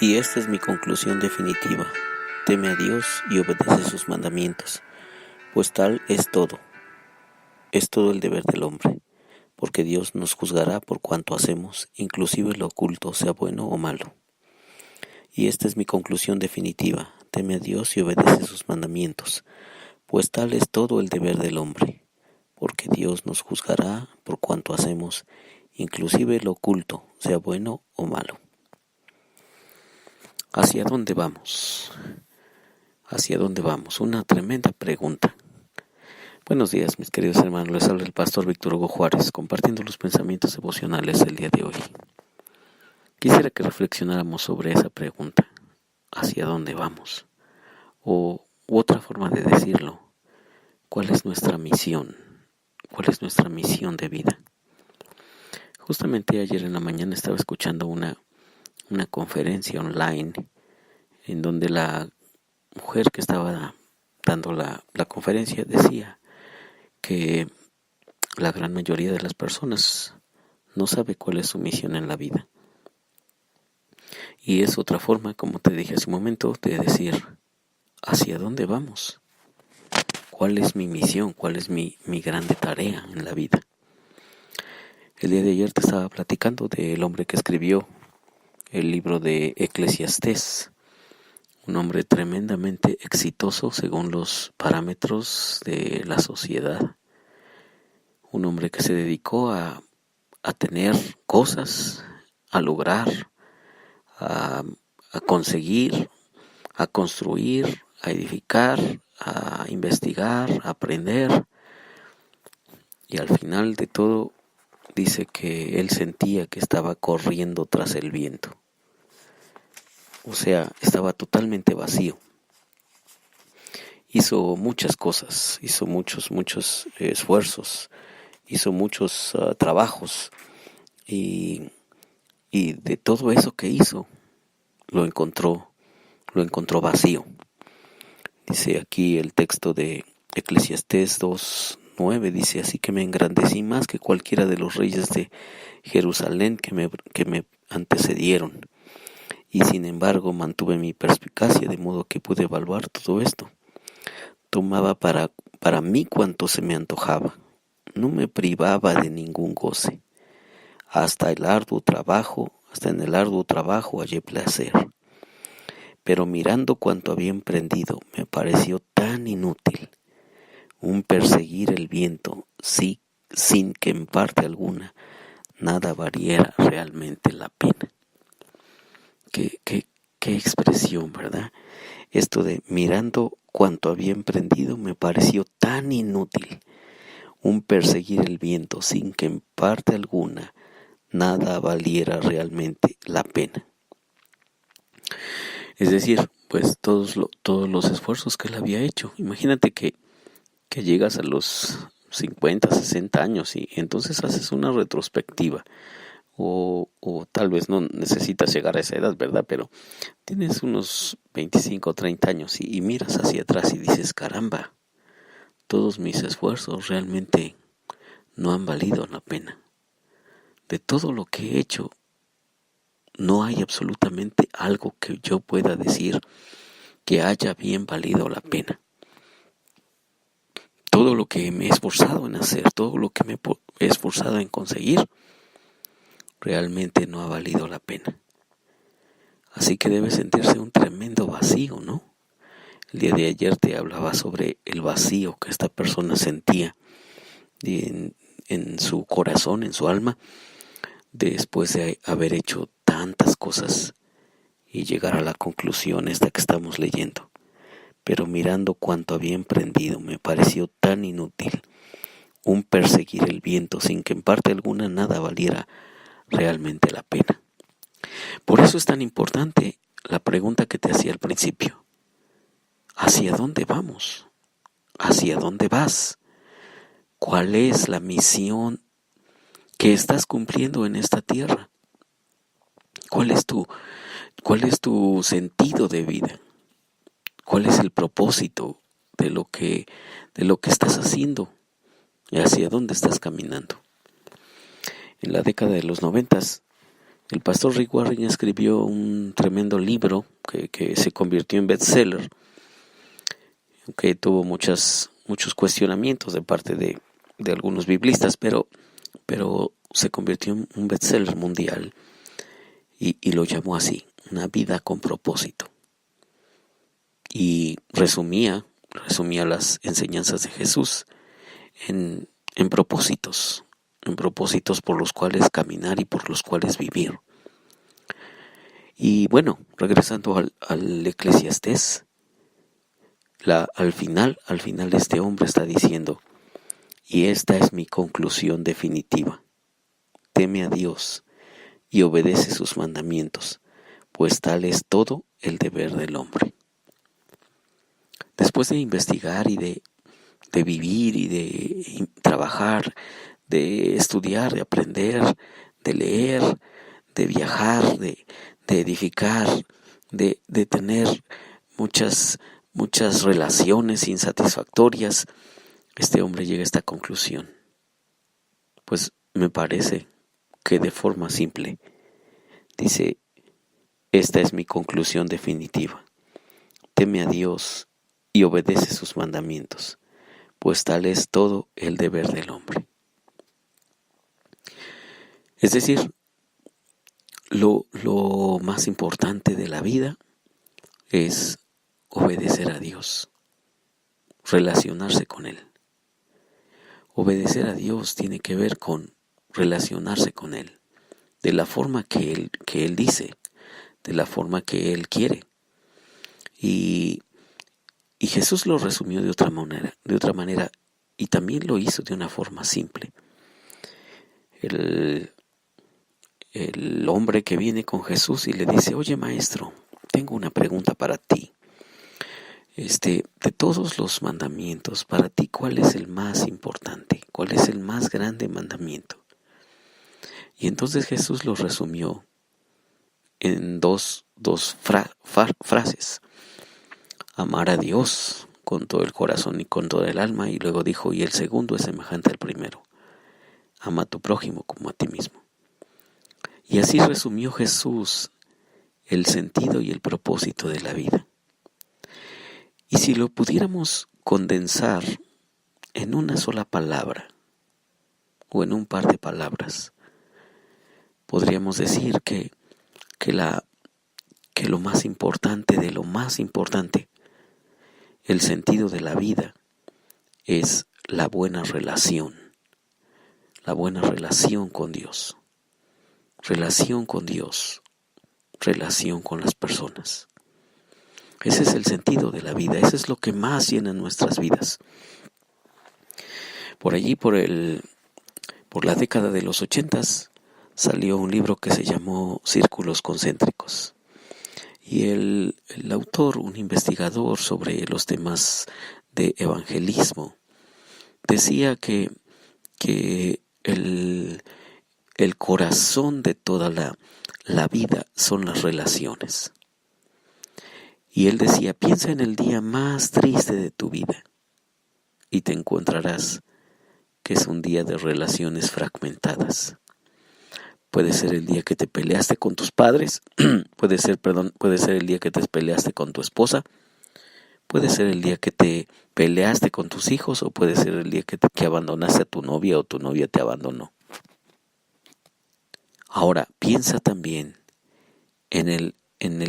Y esta es mi conclusión definitiva: teme a Dios y obedece sus mandamientos, pues tal es todo el deber del hombre, porque Dios nos juzgará por cuanto hacemos, inclusive lo oculto, sea bueno o malo. Y esta es mi conclusión definitiva: teme a Dios y obedece sus mandamientos, pues tal es todo el deber del hombre, porque Dios nos juzgará por cuanto hacemos, inclusive lo oculto, sea bueno o malo. ¿Hacia dónde vamos? ¿Hacia dónde vamos? Una tremenda pregunta. Buenos días, mis queridos hermanos. Les habla el pastor Víctor Hugo Juárez, compartiendo los pensamientos devocionales del día de hoy. Quisiera que reflexionáramos sobre esa pregunta: ¿hacia dónde vamos? O otra forma de decirlo: ¿cuál es nuestra misión? ¿Cuál es nuestra misión de vida? Justamente ayer en la mañana estaba escuchando una conferencia online en donde la mujer que estaba dando la conferencia decía que la gran mayoría de las personas no sabe cuál es su misión en la vida. Y es otra forma, como te dije hace un momento, de decir: ¿hacia dónde vamos? ¿Cuál es mi misión? ¿Cuál es mi grande tarea en la vida? El día de ayer te estaba platicando del hombre que escribió el libro de Eclesiastés, un hombre tremendamente exitoso según los parámetros de la sociedad, un hombre que se dedicó a tener cosas, a lograr, a conseguir, a construir, a edificar, a investigar, a aprender, y al final de todo dice que él sentía que estaba corriendo tras el viento. O sea, estaba totalmente vacío. Hizo muchas cosas, hizo muchos esfuerzos, hizo muchos trabajos, y de todo eso que hizo, lo encontró vacío. Dice aquí el texto de Eclesiastés 2:9, dice: así que me engrandecí más que cualquiera de los reyes de Jerusalén que me antecedieron, y sin embargo mantuve mi perspicacia, de modo que pude evaluar todo esto. Tomaba para mí cuanto se me antojaba, no me privaba de ningún goce. Hasta en el arduo trabajo hallé placer. Pero mirando cuanto había emprendido, me pareció tan inútil, un perseguir el viento, sin que en parte alguna nada valiera realmente la pena. Qué expresión, ¿verdad? Esto de mirando cuanto había emprendido, me pareció tan inútil, un perseguir el viento, sin que en parte alguna nada valiera realmente la pena. Es decir, pues todos los esfuerzos que él había hecho. Imagínate que llegas a los 50, 60 años y entonces haces una retrospectiva. O tal vez no necesitas llegar a esa edad, ¿verdad? Pero tienes unos 25 o 30 años y miras hacia atrás y dices: caramba, todos mis esfuerzos realmente no han valido la pena. De todo lo que he hecho, no hay absolutamente algo que yo pueda decir que haya bien valido la pena. Todo lo que me he esforzado en hacer, todo lo que me he esforzado en conseguir, realmente no ha valido la pena. Así que debe sentirse un tremendo vacío, ¿no? El día de ayer te hablaba sobre el vacío que esta persona sentía en su corazón, en su alma, después de haber hecho tantas cosas y llegar a la conclusión esta que estamos leyendo. Pero mirando cuanto había emprendido, me pareció tan inútil, un perseguir el viento, sin que en parte alguna nada valiera realmente la pena. Por eso es tan importante la pregunta que te hacía al principio: ¿hacia dónde vamos? ¿Hacia dónde vas? ¿Cuál es la misión que estás cumpliendo en esta tierra? ¿Cuál es tu sentido de vida? ¿Cuál es el propósito de lo que estás haciendo y hacia dónde estás caminando? En la década de los 90 El pastor Rick Warren escribió un tremendo libro que se convirtió en bestseller, que tuvo muchos cuestionamientos de parte de algunos biblistas, pero se convirtió en un bestseller mundial y lo llamó así, Una vida con propósito. Y resumía las enseñanzas de Jesús en propósitos por los cuales caminar y por los cuales vivir. Y bueno, regresando al Eclesiastés, al final este hombre está diciendo, y esta es mi conclusión definitiva: teme a Dios y obedece sus mandamientos, pues tal es todo el deber del hombre. Después de investigar y de vivir y de trabajar, de estudiar, de aprender, de leer, de viajar, de edificar, de tener muchas relaciones insatisfactorias, este hombre llega a esta conclusión. Pues me parece que de forma simple dice, esta es mi conclusión definitiva: teme a Dios y obedece sus mandamientos, pues tal es todo el deber del hombre. Es decir, lo más importante de la vida es obedecer a Dios, relacionarse con Él. Obedecer a Dios tiene que ver con relacionarse con Él, de la forma que Él dice, de la forma que Él quiere. Y Jesús lo resumió de otra manera, y también lo hizo de una forma simple. El hombre que viene con Jesús y le dice, oye maestro, tengo una pregunta para ti. De todos los mandamientos, para ti, ¿cuál es el más importante? ¿Cuál es el más grande mandamiento? Y entonces Jesús lo resumió en dos frases: amar a Dios con todo el corazón y con toda el alma, y luego dijo, y el segundo es semejante al primero: ama a tu prójimo como a ti mismo. Y así resumió Jesús el sentido y el propósito de la vida. Y si lo pudiéramos condensar en una sola palabra o en un par de palabras, podríamos decir que lo más importante de lo más importante, el sentido de la vida, es la buena relación con Dios, relación con las personas. Ese es el sentido de la vida, ese es lo que más llena nuestras vidas. Por allí, por la década de los 80s, salió un libro que se llamó Círculos Concéntricos. Y el autor, un investigador sobre los temas de evangelismo, decía que el corazón de toda la vida son las relaciones. Y él decía, piensa en el día más triste de tu vida y te encontrarás que es un día de relaciones fragmentadas. Puede ser el día que te peleaste con tus padres, puede ser el día que te peleaste con tu esposa, puede ser el día que te peleaste con tus hijos, o puede ser el día que abandonaste a tu novia o tu novia te abandonó. Ahora, piensa también en el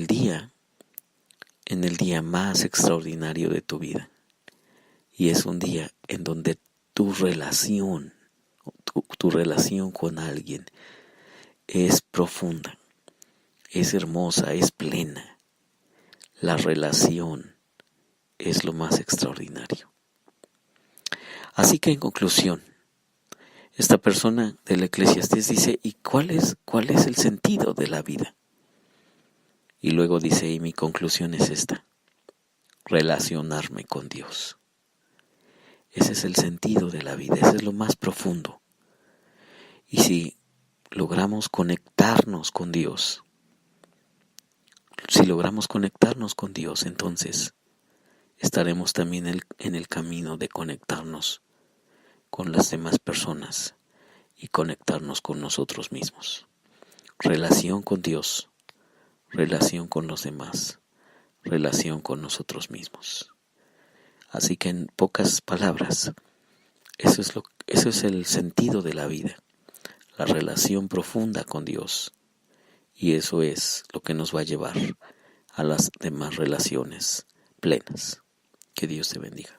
día más extraordinario de tu vida. Y es un día en donde tu relación con alguien es profunda, es hermosa, es plena. La relación es lo más extraordinario. Así que en conclusión, esta persona del Eclesiastés dice, ¿y cuál es el sentido de la vida? Y luego dice, y mi conclusión es esta: relacionarme con Dios. Ese es el sentido de la vida, ese es lo más profundo. Y si logramos conectarnos con Dios, entonces estaremos también en el camino de conectarnos con las demás personas y conectarnos con nosotros mismos. relación con Dios, relación con los demás, relación con nosotros mismos. Así que en pocas palabras, eso es el sentido de la vida, la relación profunda con Dios. Y eso es lo que nos va a llevar a las demás relaciones plenas. Que Dios te bendiga.